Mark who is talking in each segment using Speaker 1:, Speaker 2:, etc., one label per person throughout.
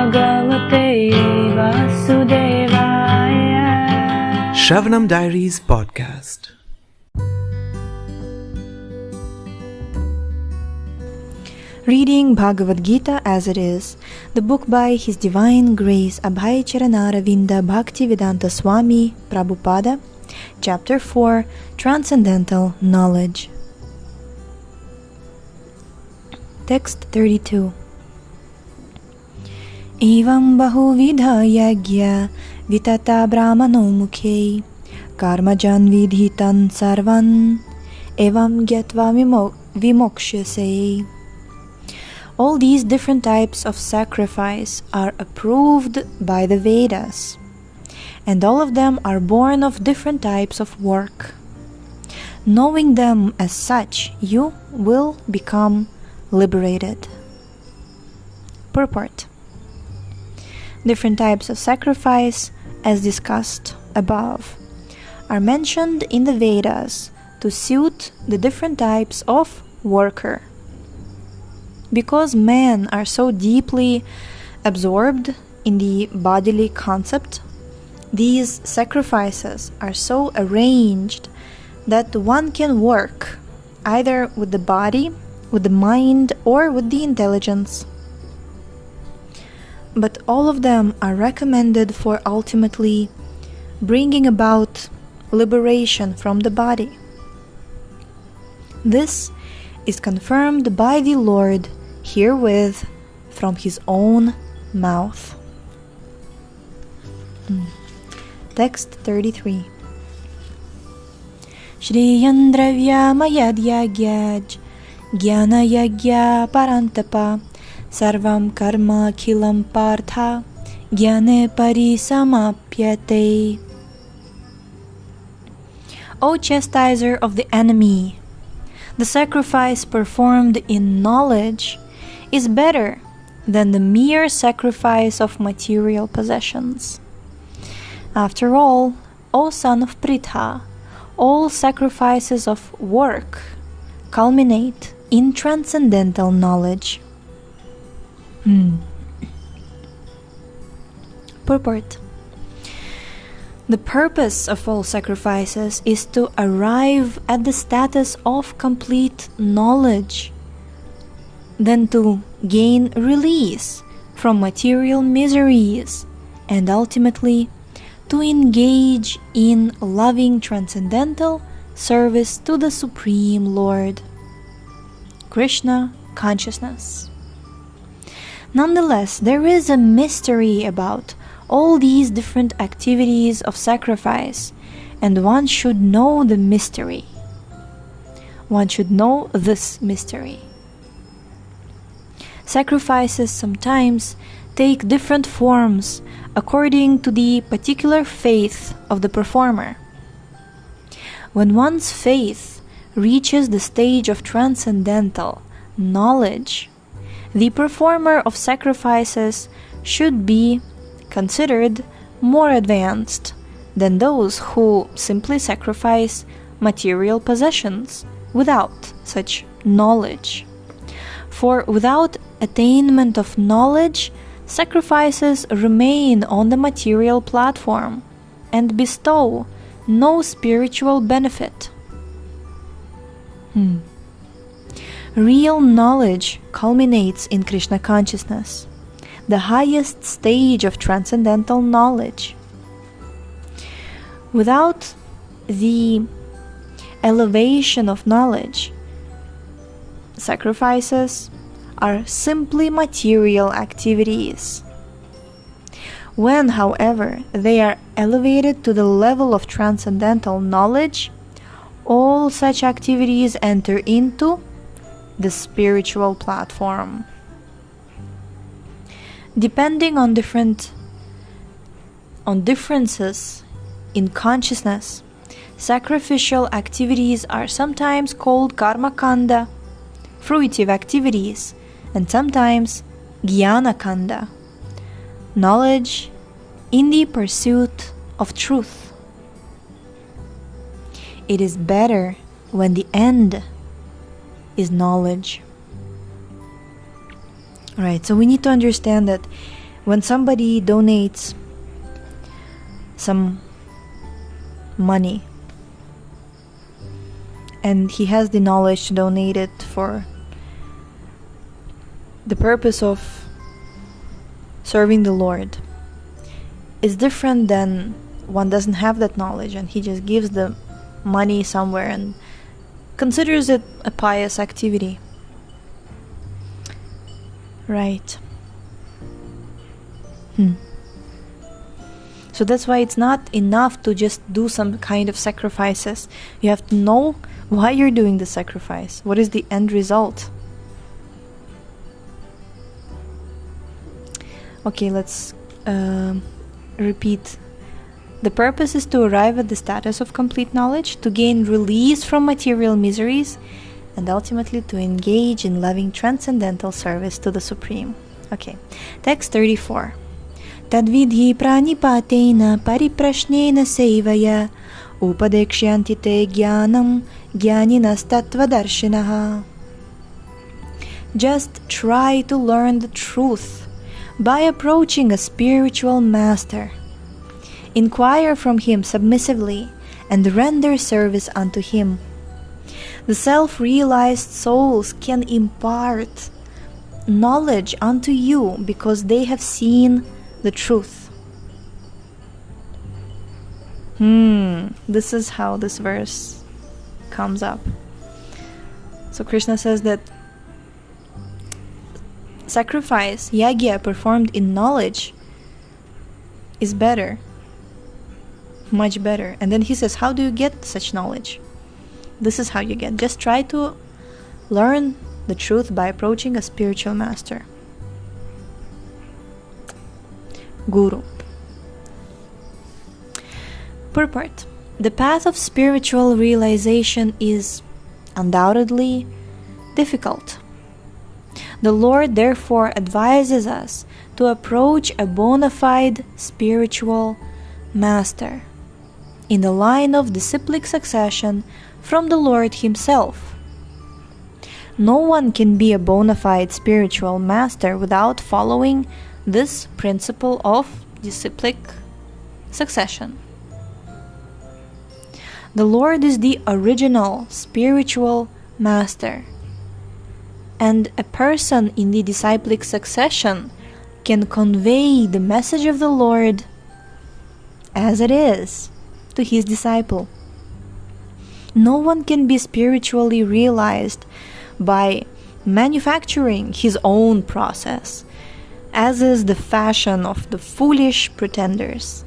Speaker 1: Bhagavate Vasudevaya.
Speaker 2: Shravanam Diaries Podcast.
Speaker 3: Reading Bhagavad Gita as it is, the book by His Divine Grace Abhay Charanaravinda Bhaktivedanta Swami Prabhupada, Chapter 4, Transcendental Knowledge. Text 32. Evam bahuvidha yagya vitata brahmano mukhe karmajan vidhitan sarvan evam gyatva vimokshase. All these different types of sacrifice are approved by the Vedas, and all of them are born of different types of work. Knowing them as such, you will become liberated. Purport. Different types of sacrifice, as discussed above, are mentioned in the Vedas to suit the different types of worker. Because men are so deeply absorbed in the bodily concept, these sacrifices are so arranged that one can work either with the body, with the mind, or with the intelligence. But all of them are recommended for ultimately bringing about liberation from the body. This is confirmed by the Lord herewith from His own mouth. Text 33. Shriyan dravyama yadyagyaj jnana yagya parantapa sarvam karma kilam partha jnane parisamapyate. O chastiser of the enemy, the sacrifice performed in knowledge is better than the mere sacrifice of material possessions. After all, O son of Pritha, all sacrifices of work culminate in transcendental knowledge. Purport. The purpose of all sacrifices is to arrive at the status of complete knowledge, then to gain release from material miseries, and ultimately to engage in loving transcendental service to the Supreme Lord, Krishna consciousness. Nonetheless, there is a mystery about all these different activities of sacrifice, and one should know the mystery. One should know this mystery. Sacrifices sometimes take different forms according to the particular faith of the performer. When one's faith reaches the stage of transcendental knowledge, the performer of sacrifices should be considered more advanced than those who simply sacrifice material possessions without such knowledge. For without attainment of knowledge, sacrifices remain on the material platform and bestow no spiritual benefit. Real knowledge culminates in Krishna consciousness, the highest stage of transcendental knowledge. Without the elevation of knowledge, sacrifices are simply material activities. When, however, they are elevated to the level of transcendental knowledge, all such activities enter into the spiritual platform. Depending on differences in consciousness, sacrificial activities are sometimes called karma kanda, fruitive activities, and sometimes jnana kanda, knowledge in the pursuit of truth. It is better when the end is knowledge. Alright, so we need to understand that when somebody donates some money and he has the knowledge to donate it for the purpose of serving the Lord, is different than one doesn't have that knowledge and he just gives the money somewhere and considers it a pious activity. Right. So that's why it's not enough to just do some kind of sacrifices. You have to know why you're doing the sacrifice. What is the end result? Okay, let's repeat. The purpose is to arrive at the status of complete knowledge, to gain release from material miseries, and ultimately to engage in loving transcendental service to the Supreme. Okay, text 34. Tadvidhi pranipatena pariprashnena sevaya upadekshyanti te jnanam jnaninas tatvadarshinaha. Just try to learn the truth by approaching a spiritual master. Inquire from him submissively and render service unto him. The self-realized souls can impart knowledge unto you because they have seen the truth. This is how this verse comes up. So Krishna says that sacrifice, yajna, performed in knowledge is better, much better. And then he says, how do you get such knowledge? This is how you get. Just try to learn the truth by approaching a spiritual master. Guru. Purport. The path of spiritual realization is undoubtedly difficult. The Lord therefore advises us to approach a bona fide spiritual master in the line of disciplic succession from the Lord himself. No one can be a bona fide spiritual master without following this principle of disciplic succession. The Lord is the original spiritual master, and a person in the disciplic succession can convey the message of the Lord as it is to his disciple. No one can be spiritually realized by manufacturing his own process, as is the fashion of the foolish pretenders.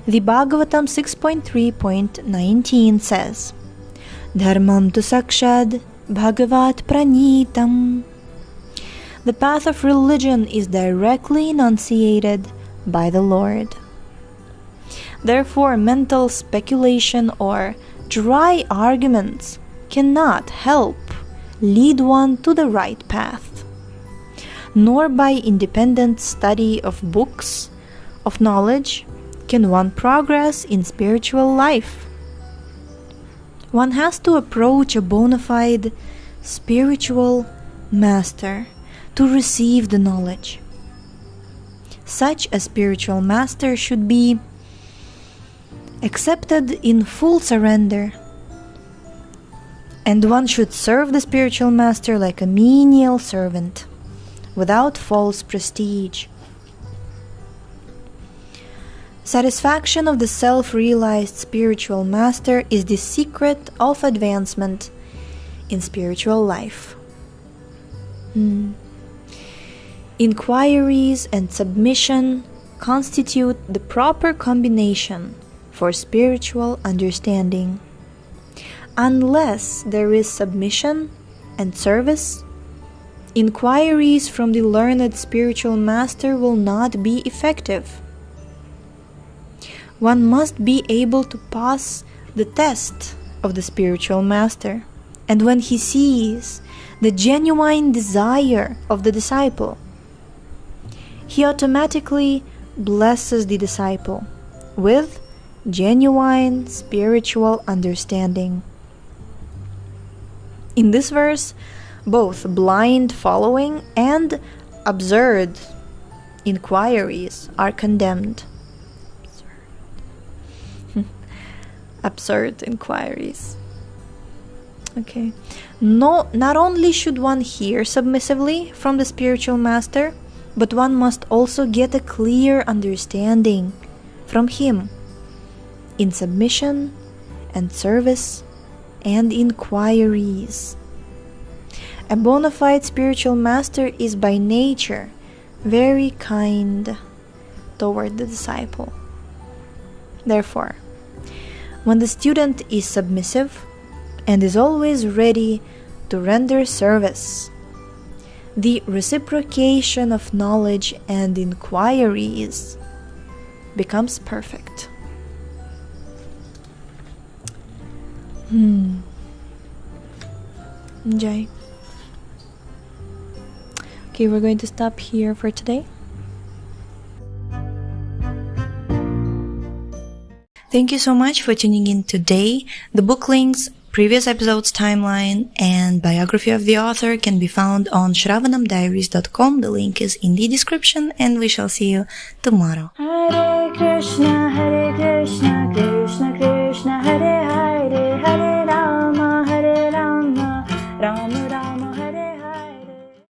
Speaker 3: The Bhagavatam 6.3.19 says, Dharmam tu sakshad Bhagavat pranitam. The path of religion is directly enunciated by the Lord. Therefore, mental speculation or dry arguments cannot help lead one to the right path, nor by independent study of books of knowledge can one progress in spiritual life. One has to approach a bona fide spiritual master to receive the knowledge. Such a spiritual master should be accepted in full surrender, and one should serve the spiritual master like a menial servant, without false prestige. Satisfaction of the self-realized spiritual master is the secret of advancement in spiritual life. Inquiries and submission constitute the proper combination for spiritual understanding. Unless there is submission and service, inquiries from the learned spiritual master will not be effective. One must be able to pass the test of the spiritual master, and when he sees the genuine desire of the disciple, he automatically blesses the disciple with genuine spiritual understanding. In this verse, both blind following and absurd inquiries are condemned. Absurd inquiries. Okay. No, not only should one hear submissively from the spiritual master, but one must also get a clear understanding from him in submission and service and inquiries. A bona fide spiritual master is by nature very kind toward the disciple. Therefore, when the student is submissive and is always ready to render service, the reciprocation of knowledge and inquiries becomes perfect. Jai. Okay, we're going to stop here for today. Thank you so much for tuning in today. The book links, previous episodes timeline, and biography of the author can be found on shravanamdiaries.com. The link is in the description, and we shall see you tomorrow. Hare Krishna, Krishna